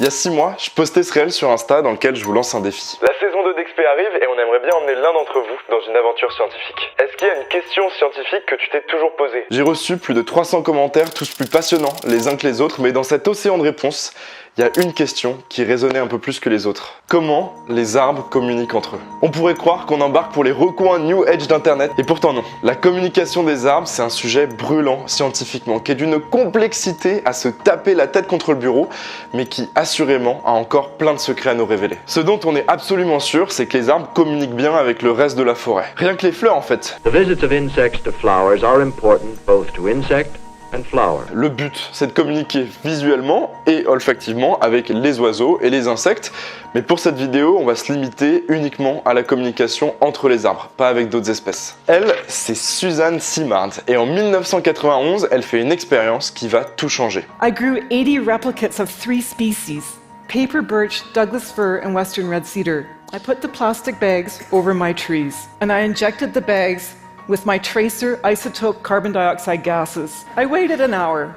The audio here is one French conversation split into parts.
Il y a 6 mois, je postais ce réel sur Insta dans lequel je vous lance un défi. La saison 2 d'Expé arrive et on aimerait bien emmener l'un d'entre vous dans une aventure scientifique. Est-ce qu'il y a une question scientifique que tu t'es toujours posée? J'ai reçu plus de 300 commentaires, tous plus passionnants les uns que les autres, mais dans cet océan de réponses, il y a une question qui résonnait un peu plus que les autres. Comment les arbres communiquent entre eux? On pourrait croire qu'on embarque pour les recoins New Age d'internet, et pourtant non. La communication des arbres, c'est un sujet brûlant scientifiquement, qui est d'une complexité à se taper la tête contre le bureau, mais qui assurément a encore plein de secrets à nous révéler. Ce dont on est absolument sûr, c'est que les arbres communiquent bien avec le reste de la forêt. Rien que les fleurs en fait. The visits of insects to flowers are important both to insect and flower. Le but, c'est de communiquer visuellement et olfactivement avec les oiseaux et les insectes, mais pour cette vidéo, on va se limiter uniquement à la communication entre les arbres, pas avec d'autres espèces. Elle, c'est Suzanne Simard, et en 1991, elle fait une expérience qui va tout changer. I grew 80 replicates of 3 species: paper birch, Douglas fir, and western red cedar. I put the plastic bags over my trees, and I injected the bags with my tracer isotope carbon dioxide gases. I waited an hour.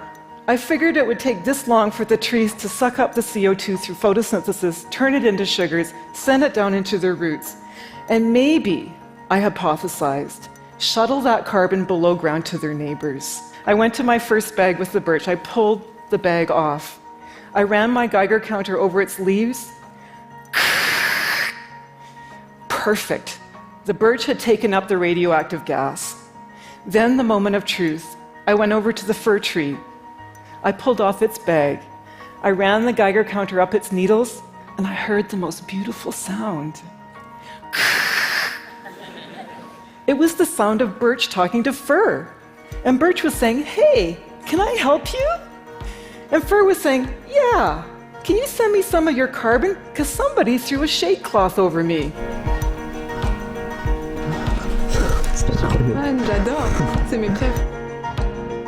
I figured it would take this long for the trees to suck up the CO2 through photosynthesis, turn it into sugars, send it down into their roots, and maybe, I hypothesized, shuttle that carbon below ground to their neighbors. I went to my first bag with the birch. I pulled the bag off. I ran my Geiger counter over its leaves. Perfect. The birch had taken up the radioactive gas. Then the moment of truth. I went over to the fir tree. I pulled off its bag. I ran the Geiger counter up its needles, and I heard the most beautiful sound. It was the sound of birch talking to fir. And birch was saying, "Hey, can I help you?" And fir was saying, "Yeah, can you send me some of your carbon? Because somebody threw a shade cloth over me." Ah, j'adore, c'est mes préfs.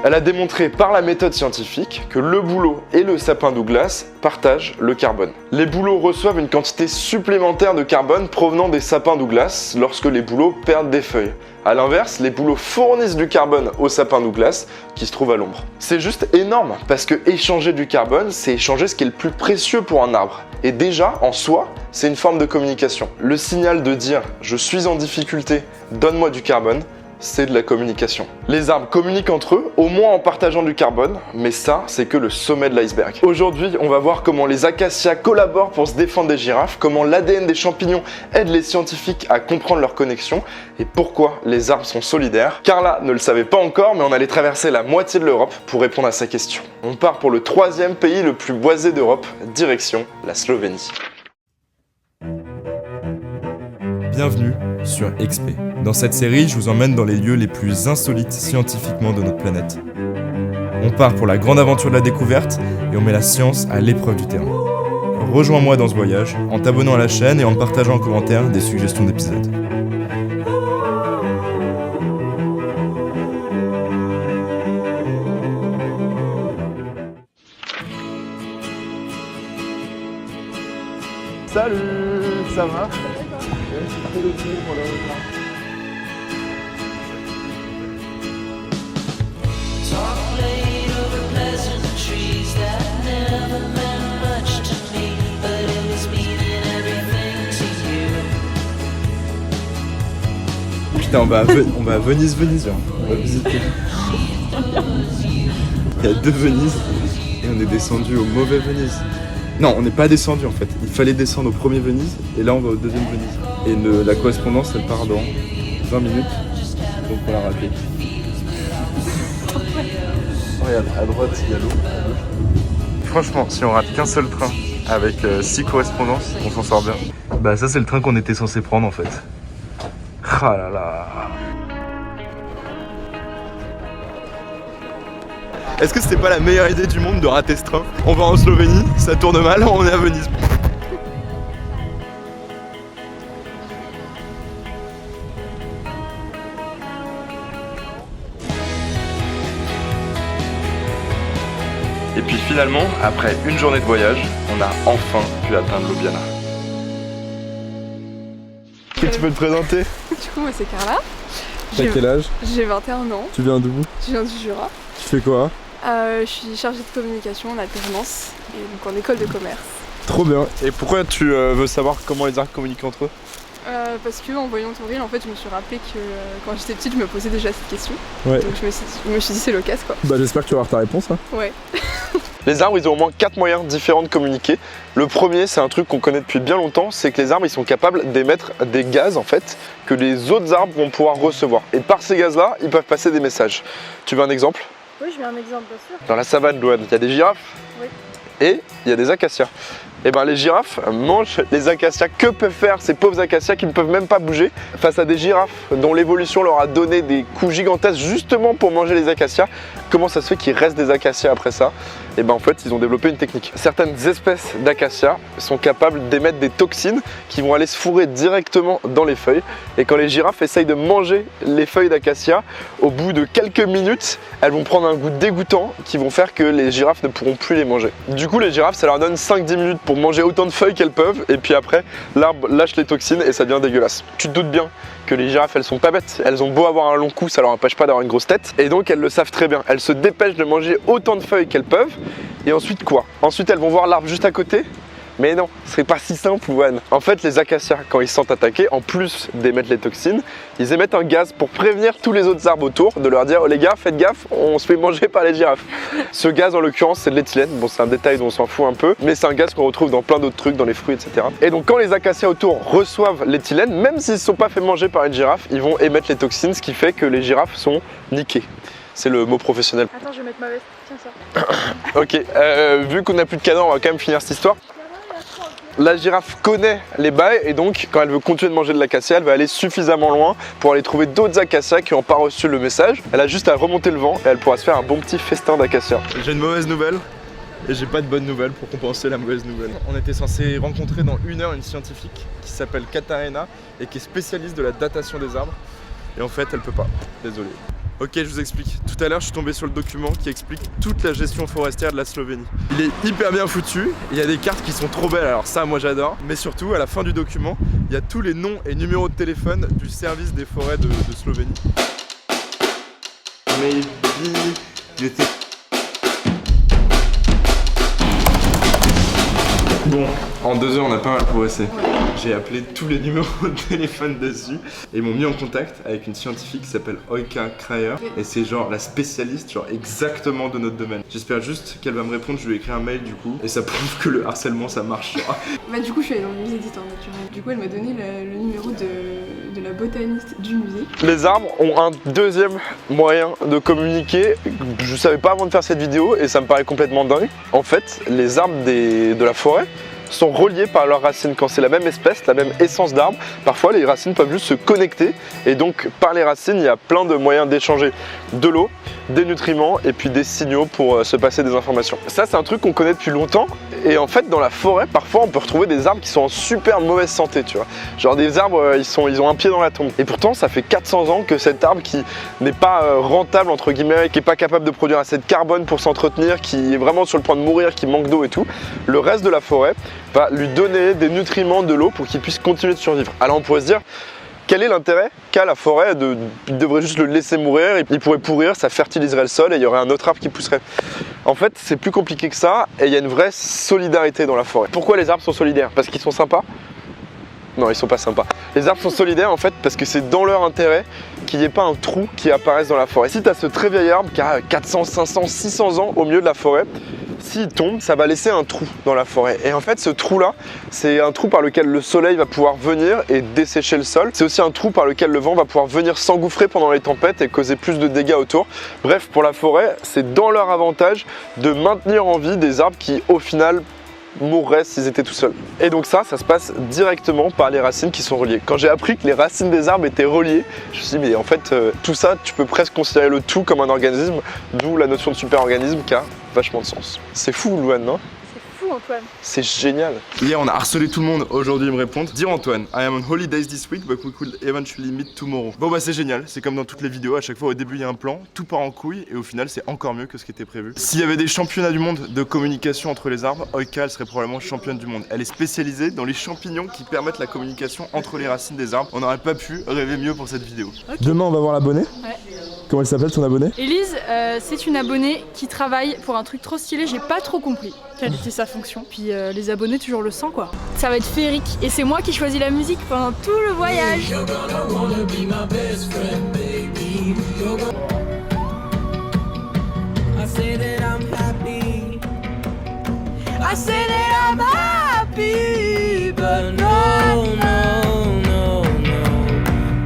Elle a démontré par la méthode scientifique que le bouleau et le sapin Douglas partagent le carbone. Les bouleaux reçoivent une quantité supplémentaire de carbone provenant des sapins Douglas lorsque les bouleaux perdent des feuilles. A l'inverse, les bouleaux fournissent du carbone aux sapins Douglas qui se trouvent à l'ombre. C'est juste énorme parce que échanger du carbone, c'est échanger ce qui est le plus précieux pour un arbre. Et déjà, en soi, c'est une forme de communication. Le signal de dire « je suis en difficulté, donne-moi du carbone », c'est de la communication. Les arbres communiquent entre eux, au moins en partageant du carbone, mais ça, c'est que le sommet de l'iceberg. Aujourd'hui, on va voir comment les acacias collaborent pour se défendre des girafes, comment l'ADN des champignons aide les scientifiques à comprendre leurs connexions, et pourquoi les arbres sont solidaires. Carla ne le savait pas encore, mais on allait traverser la moitié de l'Europe pour répondre à sa question. On part pour le 3e pays le plus boisé d'Europe, direction la Slovénie. Bienvenue sur Expé. Dans cette série, je vous emmène dans les lieux les plus insolites scientifiquement de notre planète. On part pour la grande aventure de la découverte et on met la science à l'épreuve du terrain. Rejoins-moi dans ce voyage en t'abonnant à la chaîne et en me partageant en commentaire des suggestions d'épisodes. Salut, ça va? Putain, on va à Venise, genre. On va visiter. Il y a 2 Venise et on est descendu au mauvais Venise. Non, on n'est pas descendu en fait. Il fallait descendre au premier Venise et là on va au 2e Venise. Et la correspondance elle part dans 20 minutes. Donc on l'a raté. Regarde, à droite il y a l'eau. Franchement, si on rate qu'un seul train avec 6 correspondances, on s'en sort bien. Bah ça c'est le train qu'on était censé prendre en fait. Ah là là. Est-ce que c'était pas la meilleure idée du monde de rater ce train? On va en Slovénie, ça tourne mal, on est à Venise. Et puis finalement, après une journée de voyage, on a enfin pu atteindre Ljubljana. Est-ce que tu peux te présenter? Du coup, moi c'est Carla. T'as quel âge? J'ai 21 ans. Tu viens d'où? Je viens du Jura. Tu fais quoi? Je suis chargée de communication en alternance et donc en école de commerce. Trop bien. Et pourquoi tu veux savoir comment les arbres communiquent entre eux? Parce que en voyant ton reel, en fait, je me suis rappelé que quand j'étais petite, je me posais déjà cette question. Ouais. Donc je me suis dit c'est l'occasion quoi. Bah j'espère que tu vas avoir ta réponse hein. Ouais. Les arbres, ils ont au moins 4 moyens différents de communiquer. Le premier, c'est un truc qu'on connaît depuis bien longtemps, c'est que les arbres, ils sont capables d'émettre des gaz en fait, que les autres arbres vont pouvoir recevoir. Et par ces gaz-là, ils peuvent passer des messages. Tu veux un exemple? Oui, je veux un exemple, bien sûr. Dans la savane, Louane, il y a des girafes Oui. et il y a des acacias. Et ben les girafes mangent les acacias. Que peuvent faire ces pauvres acacias qui ne peuvent même pas bouger face à des girafes dont l'évolution leur a donné des coups gigantesques justement pour manger les acacias? Comment ça se fait qu'il reste des acacias après ça? Et ben en fait ils ont développé une technique. Certaines espèces d'acacias sont capables d'émettre des toxines qui vont aller se fourrer directement dans les feuilles. Et quand les girafes essayent de manger les feuilles d'acacia, au bout de quelques minutes, elles vont prendre un goût dégoûtant qui vont faire que les girafes ne pourront plus les manger. Du coup les girafes, ça leur donne 5-10 minutes pour manger autant de feuilles qu'elles peuvent, et puis après l'arbre lâche les toxines et ça devient dégueulasse. Tu te doutes bien que les girafes, elles sont pas bêtes, elles ont beau avoir un long cou, ça leur empêche pas d'avoir une grosse tête, et donc elles le savent très bien. Elles se dépêchent de manger autant de feuilles qu'elles peuvent, et ensuite quoi? Ensuite elles vont voir l'arbre juste à côté. Mais non, c'est pas si simple, Louane. En fait, les acacias, quand ils se sentent attaqués, en plus d'émettre les toxines, ils émettent un gaz pour prévenir tous les autres arbres autour, de leur dire oh, les gars, faites gaffe, on se fait manger par les girafes. Ce gaz, en l'occurrence, c'est de l'éthylène. Bon, c'est un détail dont on s'en fout un peu, mais c'est un gaz qu'on retrouve dans plein d'autres trucs, dans les fruits, etc. Et donc, quand les acacias autour reçoivent l'éthylène, même s'ils ne sont pas fait manger par une girafe, ils vont émettre les toxines, ce qui fait que les girafes sont niquées. C'est le mot professionnel. Attends, je vais mettre ma veste. Tiens ça. Ok, vu qu'on n'a plus de cadenas, on va quand même finir cette histoire. La girafe connaît les bails et donc quand elle veut continuer de manger de l'acacia, elle va aller suffisamment loin pour aller trouver d'autres acacias qui n'ont pas reçu le message. Elle a juste à remonter le vent et elle pourra se faire un bon petit festin d'acacia. J'ai une mauvaise nouvelle et j'ai pas de bonne nouvelle pour compenser la mauvaise nouvelle. On était censé rencontrer dans 1 heure une scientifique qui s'appelle Katarina et qui est spécialiste de la datation des arbres. Et en fait, elle peut pas. Désolé. Ok, je vous explique. Tout à l'heure, je suis tombé sur le document qui explique toute la gestion forestière de la Slovénie. Il est hyper bien foutu, il y a des cartes qui sont trop belles, alors ça, moi j'adore. Mais surtout, à la fin du document, il y a tous les noms et numéros de téléphone du service des forêts de Slovénie. Bon, en 2 heures, on a pas mal progressé. J'ai appelé tous les numéros de téléphone dessus et ils m'ont mis en contact avec une scientifique qui s'appelle Oika Krayer et c'est genre la spécialiste genre exactement de notre domaine. J'espère juste qu'elle va me répondre, je lui ai écrit un mail du coup et ça prouve que le harcèlement ça marche. Bah du coup je suis allée dans le musée d'histoire naturelle. Du coup elle m'a donné le numéro de la botaniste du musée. Les arbres ont un deuxième moyen de communiquer. Je savais pas avant de faire cette vidéo et ça me paraît complètement dingue. En fait, les arbres de la forêt sont reliés par leurs racines. Quand c'est la même espèce, la même essence d'arbre, parfois les racines peuvent juste se connecter et donc par les racines il y a plein de moyens d'échanger de l'eau, des nutriments et puis des signaux pour se passer des informations. Ça c'est un truc qu'on connaît depuis longtemps et en fait dans la forêt parfois on peut retrouver des arbres qui sont en super mauvaise santé, tu vois. Genre des arbres ils ont un pied dans la tombe et pourtant ça fait 400 ans que cet arbre qui n'est pas rentable entre guillemets, qui n'est pas capable de produire assez de carbone pour s'entretenir, qui est vraiment sur le point de mourir, qui manque d'eau et tout, le reste de la forêt va lui donner des nutriments, de l'eau pour qu'il puisse continuer de survivre. Alors on pourrait se dire, quel est l'intérêt qu'a la forêt il devrait juste le laisser mourir, il pourrait pourrir, ça fertiliserait le sol et il y aurait un autre arbre qui pousserait. En fait, c'est plus compliqué que ça et il y a une vraie solidarité dans la forêt. Pourquoi les arbres sont solidaires? Parce qu'ils sont sympas? Non, ils sont pas sympas. Les arbres sont solidaires en fait parce que c'est dans leur intérêt qu'il n'y ait pas un trou qui apparaisse dans la forêt. Si tu as ce très vieil arbre qui a 400, 500, 600 ans au milieu de la forêt, s'il tombe, ça va laisser un trou dans la forêt. Et en fait, ce trou-là, c'est un trou par lequel le soleil va pouvoir venir et dessécher le sol. C'est aussi un trou par lequel le vent va pouvoir venir s'engouffrer pendant les tempêtes et causer plus de dégâts autour. Bref, pour la forêt, c'est dans leur avantage de maintenir en vie des arbres qui, au final, mourraient s'ils étaient tout seuls. Et donc ça se passe directement par les racines qui sont reliées. Quand j'ai appris que les racines des arbres étaient reliées, je me suis dit mais en fait tout ça, tu peux presque considérer le tout comme un organisme, d'où la notion de super-organisme qui a vachement de sens. C'est fou Louane, non? C'est fou Antoine. C'est génial. Hier on a harcelé tout le monde, aujourd'hui ils me répondent. Dear Antoine, I am on holidays this week but we could eventually meet tomorrow. Bon bah c'est génial, c'est comme dans toutes les vidéos, à chaque fois au début il y a un plan, tout part en couille et au final c'est encore mieux que ce qui était prévu. S'il y avait des championnats du monde de communication entre les arbres, Oika elle serait probablement championne du monde. Elle est spécialisée dans les champignons qui permettent la communication entre les racines des arbres. On n'aurait pas pu rêver mieux pour cette vidéo. Okay. Demain on va voir l'abonné. Ouais. Comment elle s'appelle ton abonnée? Élise, c'est une abonnée qui travaille pour un truc trop stylé, j'ai pas trop compris. quelle était sa fonction. Puis les abonnés toujours le sang quoi. Ça va être féerique et c'est moi qui choisis la musique pendant tout le voyage. I say that I'm happy, but no, no, no, no,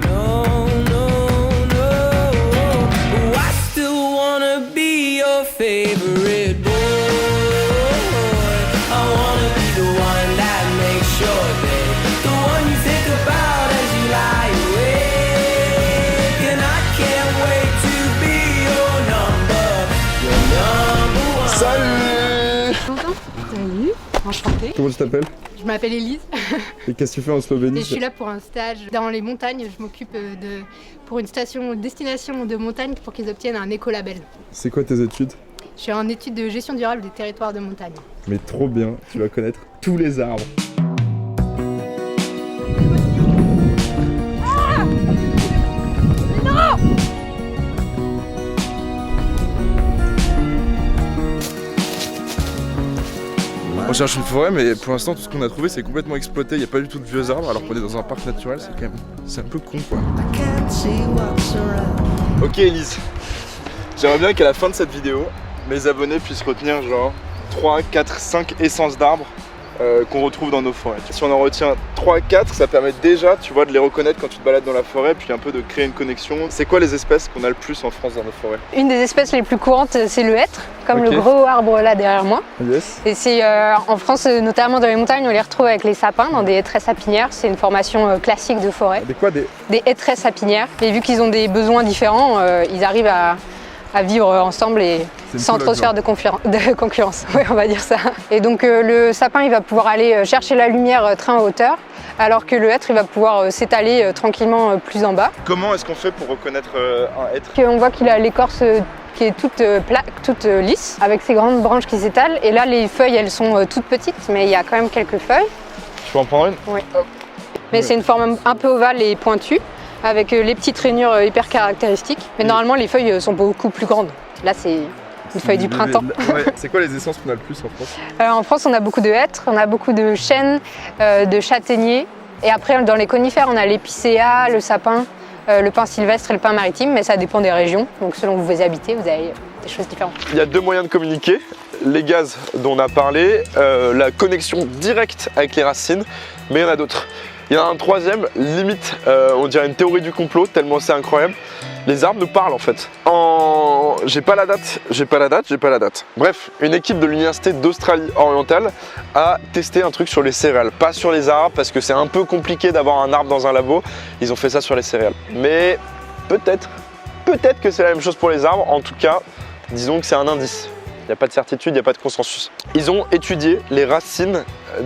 no, no, no. I still wanna be your favorite boy. I wanna be the one that makes sure that the one you think about as you lie awake. And I can't wait to be your number one. Salut! Salut, enchantée. Comment tu t'appelles? Je m'appelle Élise Et qu'est-ce que tu fais en Slovénie? et je suis là pour un stage dans les montagnes. Je m'occupe pour une destination de montagne pour qu'ils obtiennent un écolabel. C'est quoi tes études? Je suis en étude de gestion durable des territoires de montagne. Mais trop bien, tu vas connaître tous les arbres. On cherche une forêt, mais pour l'instant tout ce qu'on a trouvé c'est complètement exploité, il n'y a pas du tout de vieux arbres alors qu'on est dans un parc naturel, c'est un peu con quoi. Ok Elise, j'aimerais bien qu'à la fin de cette vidéo, mes abonnés puissent retenir genre 3, 4, 5 essences d'arbres qu'on retrouve dans nos forêts. Si on en retient 3, 4, ça permet déjà, tu vois, de les reconnaître quand tu te balades dans la forêt, puis un peu de créer une connexion. C'est quoi les espèces qu'on a le plus en France dans nos forêts? Une des espèces les plus courantes, c'est le hêtre, comme Ok. le gros arbre là derrière moi. Yes. Et c'est en France, notamment dans les montagnes, on les retrouve avec les sapins, dans des hêtraies sapinières. C'est une formation classique de forêt. Des quoi? Des hêtraies sapinières. Et vu qu'ils ont des besoins différents, ils arrivent à vivre ensemble et sans trop se faire de concurrence. Ouais, on va dire ça. Et donc le sapin, il va pouvoir aller chercher la lumière très en hauteur, alors que le hêtre, il va pouvoir s'étaler tranquillement plus en bas. Comment est-ce qu'on fait pour reconnaître un hêtre? On voit qu'il a l'écorce qui est toute lisse, avec ses grandes branches qui s'étalent. Et là, les feuilles, elles sont toutes petites, mais il y a quand même quelques feuilles. Je peux en prendre une? Oui. Mais c'est une forme un peu ovale et pointue, avec les petites rainures hyper caractéristiques. Mais normalement, les feuilles sont beaucoup plus grandes. Là, c'est une feuille du printemps. Ouais. C'est quoi les essences qu'on a le plus en France? En France, on a beaucoup de hêtres, on a beaucoup de chênes, de châtaigniers. Et après, dans les conifères, on a l'épicéa, le sapin, le pin sylvestre et le pin maritime. Mais ça dépend des régions. Donc selon où vous habitez, vous avez des choses différentes. Il y a deux moyens de communiquer. Les gaz dont on a parlé, la connexion directe avec les racines, mais il y en a d'autres. Il y en a un troisième, limite, on dirait une théorie du complot, tellement c'est incroyable. Les arbres nous parlent en fait. J'ai pas la date. Bref, une équipe de l'université d'Australie orientale a testé un truc sur les céréales. Pas sur les arbres parce que c'est un peu compliqué d'avoir un arbre dans un labo. Ils ont fait ça sur les céréales. Mais peut-être que c'est la même chose pour les arbres. En tout cas, disons que c'est un indice. Il n'y a pas de certitude, il n'y a pas de consensus. Ils ont étudié les racines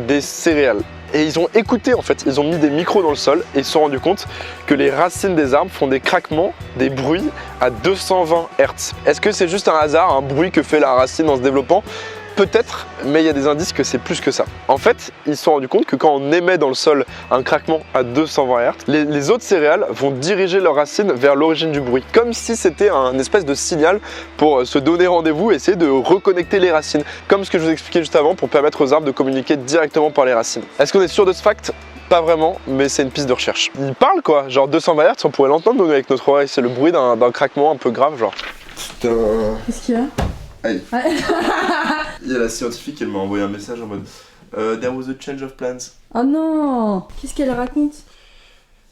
des céréales. Et ils ont écouté en fait, ils ont mis des micros dans le sol et ils se sont rendus compte que les racines des arbres font des craquements, des bruits à 220 Hz. Est-ce que c'est juste un hasard, un bruit que fait la racine en se développant? Peut-être, mais il y a des indices que c'est plus que ça. En fait, ils se sont rendus compte que quand on émet dans le sol un craquement à 220 Hz, les autres céréales vont diriger leurs racines vers l'origine du bruit. Comme si c'était un espèce de signal pour se donner rendez-vous et essayer de reconnecter les racines. Comme ce que je vous expliquais juste avant pour permettre aux arbres de communiquer directement par les racines. Est-ce qu'on est sûr de ce fact? Pas vraiment, mais c'est une piste de recherche. Ils parlent quoi, genre 220 Hz, on pourrait l'entendre nous avec notre oreille. C'est le bruit d'un craquement un peu grave, genre. Putain. Qu'est-ce qu'il y a? Aïe. Il y a la scientifique, elle m'a envoyé un message en mode There was a change of plans. Oh non! Qu'est-ce qu'elle raconte?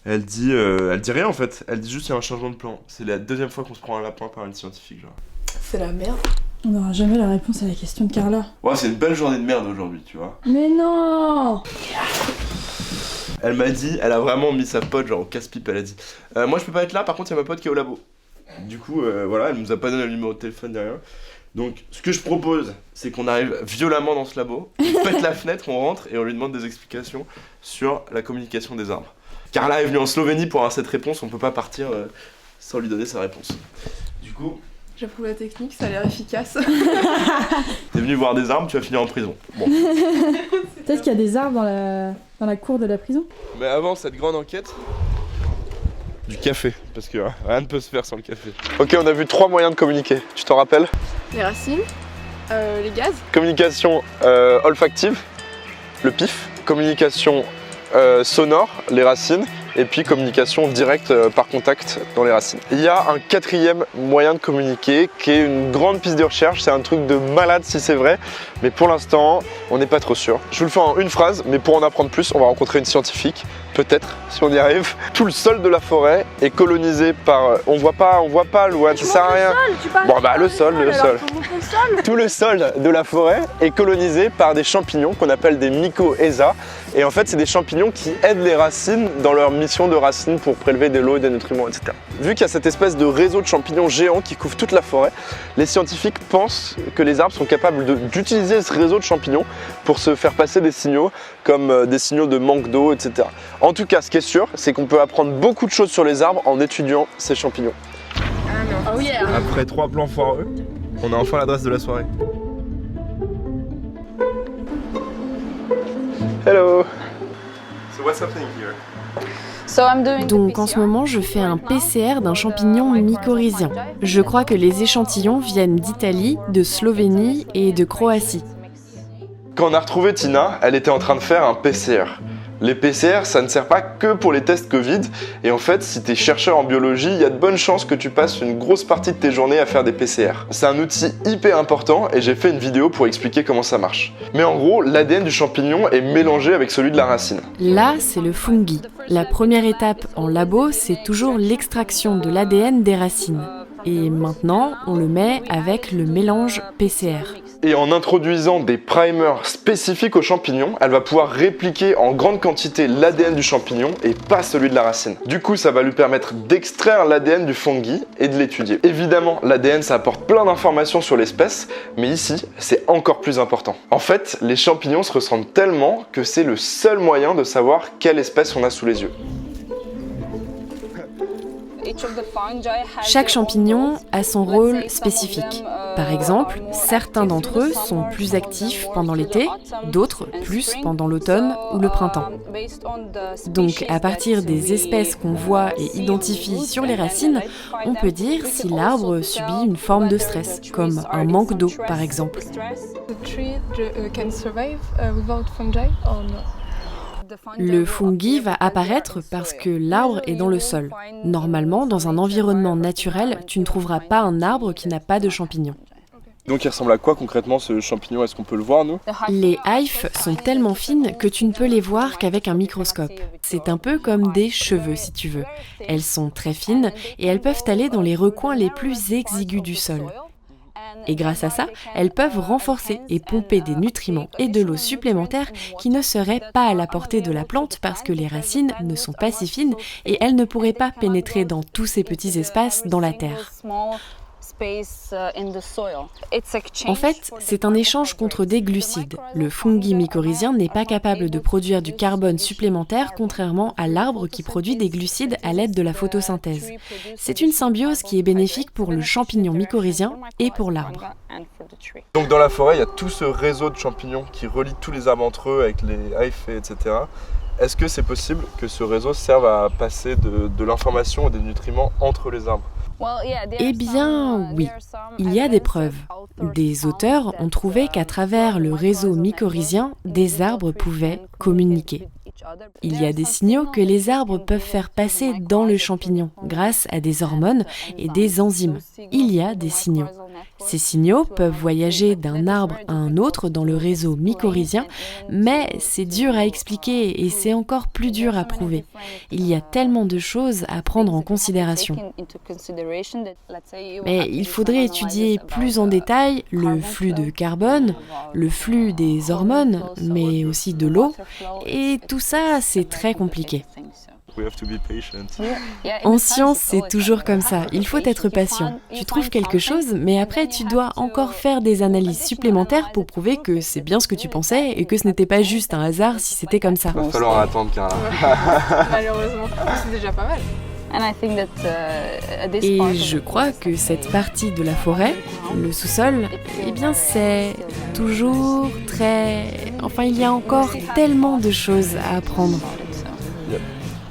Elle dit rien en fait, elle dit juste qu'il y a un changement de plan. C'est la deuxième fois qu'on se prend un lapin par une scientifique, genre. C'est la merde. On n'aura jamais la réponse à la question de Carla. Ouais, c'est une belle journée de merde aujourd'hui, tu vois. Mais non! Elle m'a dit, elle a vraiment mis sa pote genre au casse-pipe, elle a dit moi je peux pas être là, par contre il y a ma pote qui est au labo. Du coup, voilà, elle nous a pas donné le numéro de téléphone ni rien. Donc, ce que je propose, c'est qu'on arrive violemment dans ce labo, on pète la fenêtre, on rentre et on lui demande des explications sur la communication des arbres. Carla est venue en Slovénie pour avoir cette réponse, on peut pas partir sans lui donner sa réponse. Du coup... J'approuve la technique, ça a l'air efficace. T'es venu voir des arbres, tu vas finir en prison. Bon. Peut-être qu'il y a des arbres dans la cour de la prison. Mais avant cette grande enquête... Du café, parce que rien ne peut se faire sans le café. Ok, on a vu 3 moyens de communiquer, tu t'en rappelles? Les racines, Les gaz. Communication olfactive, le pif. Communication sonore, les racines. Et puis communication directe par contact dans les racines. Il y a un quatrième moyen de communiquer qui est une grande piste de recherche. C'est un truc de malade si c'est vrai, mais pour l'instant, on n'est pas trop sûr. Je vous le fais en une phrase, mais pour en apprendre plus, on va rencontrer une scientifique, peut-être, si on y arrive. Tout le sol de la forêt est colonisé par... On voit pas, Louane, ça sert à rien. Bon bah le sol. Tout le sol de la forêt est colonisé par des champignons qu'on appelle des mycorrhizas. Et en fait, c'est des champignons qui aident les racines dans leur mission de racines pour prélever de l'eau et des nutriments, etc. Vu qu'il y a cette espèce de réseau de champignons géants qui couvre toute la forêt, les scientifiques pensent que les arbres sont capables d'utiliser ce réseau de champignons pour se faire passer des signaux, comme des signaux de manque d'eau, etc. En tout cas, ce qui est sûr, c'est qu'on peut apprendre beaucoup de choses sur les arbres en étudiant ces champignons. Oh yeah. Après 3 plans foireux, on a enfin l'adresse de la soirée. Hello. So what's happening here? Donc en ce moment, je fais un PCR d'un champignon mycorhizien. Je crois que les échantillons viennent d'Italie, de Slovénie et de Croatie. Quand on a retrouvé Tina, elle était en train de faire un PCR. Les PCR, ça ne sert pas que pour les tests Covid. Et en fait, si tu es chercheur en biologie, il y a de bonnes chances que tu passes une grosse partie de tes journées à faire des PCR. C'est un outil hyper important et j'ai fait une vidéo pour expliquer comment ça marche. Mais en gros, l'ADN du champignon est mélangé avec celui de la racine. Là, c'est le fungi. La première étape en labo, c'est toujours l'extraction de l'ADN des racines. Et maintenant, on le met avec le mélange PCR. Et en introduisant des primers spécifiques aux champignons, elle va pouvoir répliquer en grande quantité l'ADN du champignon et pas celui de la racine. Du coup, ça va lui permettre d'extraire l'ADN du fungi et de l'étudier. Évidemment, l'ADN, ça apporte plein d'informations sur l'espèce, mais ici, c'est encore plus important. En fait, les champignons se ressemblent tellement que c'est le seul moyen de savoir quelle espèce on a sous les yeux. Chaque champignon a son rôle spécifique. Par exemple, certains d'entre eux sont plus actifs pendant l'été, d'autres plus pendant l'automne ou le printemps. Donc, à partir des espèces qu'on voit et identifie sur les racines, on peut dire si l'arbre subit une forme de stress, comme un manque d'eau par exemple. Le fungi va apparaître parce que l'arbre est dans le sol. Normalement, dans un environnement naturel, tu ne trouveras pas un arbre qui n'a pas de champignons. Donc il ressemble à quoi concrètement ce champignon? Est-ce qu'on peut le voir nous? Les hyphes sont tellement fines que tu ne peux les voir qu'avec un microscope. C'est un peu comme des cheveux si tu veux. Elles sont très fines et elles peuvent aller dans les recoins les plus exigus du sol. Et grâce à ça, elles peuvent renforcer et pomper des nutriments et de l'eau supplémentaire qui ne seraient pas à la portée de la plante parce que les racines ne sont pas si fines et elles ne pourraient pas pénétrer dans tous ces petits espaces dans la terre. En fait, c'est un échange contre des glucides. Le fungi mycorhizien n'est pas capable de produire du carbone supplémentaire, contrairement à l'arbre qui produit des glucides à l'aide de la photosynthèse. C'est une symbiose qui est bénéfique pour le champignon mycorhizien et pour l'arbre. Donc dans la forêt, il y a tout ce réseau de champignons qui relie tous les arbres entre eux avec les hyphae, etc. Est-ce que c'est possible que ce réseau serve à passer de l'information et des nutriments entre les arbres? Eh bien, oui. Il y a des preuves. Des auteurs ont trouvé qu'à travers le réseau mycorhizien, des arbres pouvaient communiquer. Il y a des signaux que les arbres peuvent faire passer dans le champignon grâce à des hormones et des enzymes. Il y a des signaux. Ces signaux peuvent voyager d'un arbre à un autre dans le réseau mycorhizien, mais c'est dur à expliquer et c'est encore plus dur à prouver. Il y a tellement de choses à prendre en considération. Mais il faudrait étudier plus en détail le flux de carbone, le flux des hormones, mais aussi de l'eau, et tout ça, c'est très compliqué. En science, c'est toujours comme ça. Il faut être patient. Tu trouves quelque chose, mais après, tu dois encore faire des analyses supplémentaires pour prouver que c'est bien ce que tu pensais et que ce n'était pas juste un hasard si c'était comme ça. Il va falloir attendre, Carla. Malheureusement, c'est déjà pas mal. Et je crois que cette partie de la forêt, le sous-sol, eh bien c'est toujours très... Enfin, il y a encore tellement de choses à apprendre.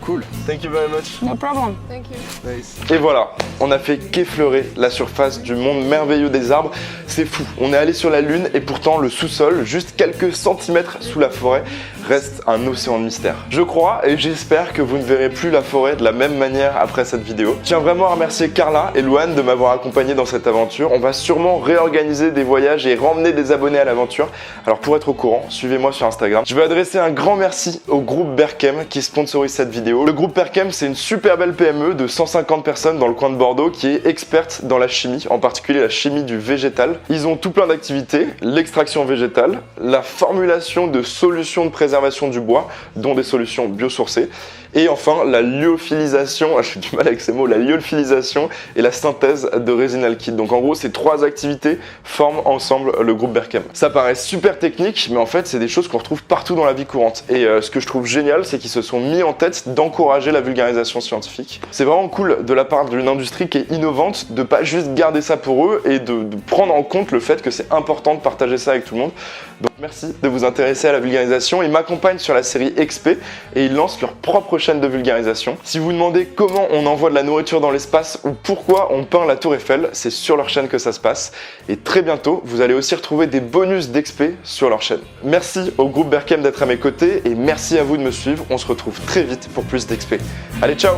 Cool. Thank you very much. No problem. Thank you. Nice. Et voilà, on a fait qu'effleurer la surface du monde merveilleux des arbres. C'est fou, on est allé sur la Lune et pourtant le sous-sol, juste quelques centimètres sous la forêt, reste un océan de mystère. Je crois et j'espère que vous ne verrez plus la forêt de la même manière après cette vidéo. Je tiens vraiment à remercier Carla et Louane de m'avoir accompagné dans cette aventure. On va sûrement réorganiser des voyages et ramener des abonnés à l'aventure. Alors pour être au courant, suivez-moi sur Instagram. Je veux adresser un grand merci au groupe Berkem qui sponsorise cette vidéo. Le groupe Berkem, c'est une super belle PME de 150 personnes dans le coin de Bordeaux qui est experte dans la chimie, en particulier la chimie du végétal. Ils ont tout plein d'activités, l'extraction végétale, la formulation de solutions de préservation du bois, dont des solutions biosourcées, et enfin la lyophilisation, j'ai du mal avec ces mots, la lyophilisation et la synthèse de résine alkyd. Donc en gros, ces trois activités forment ensemble le groupe Berkem. Ça paraît super technique, mais en fait, c'est des choses qu'on retrouve partout dans la vie courante. Et ce que je trouve génial, c'est qu'ils se sont mis en tête d'encourager la vulgarisation scientifique. C'est vraiment cool de la part d'une industrie qui est innovante de pas juste garder ça pour eux et de prendre en compte le fait que c'est important de partager ça avec tout le monde. Donc merci de vous intéresser à la vulgarisation. Ils m'accompagnent sur la série XP et ils lancent leur propre chaîne de vulgarisation. Si vous demandez comment on envoie de la nourriture dans l'espace ou pourquoi on peint la tour Eiffel, c'est sur leur chaîne que ça se passe. Et très bientôt, vous allez aussi retrouver des bonus d'XP sur leur chaîne. Merci au groupe Berkem d'être à mes côtés et merci à vous de me suivre. On se retrouve très vite pour plus d'XP. Allez, ciao!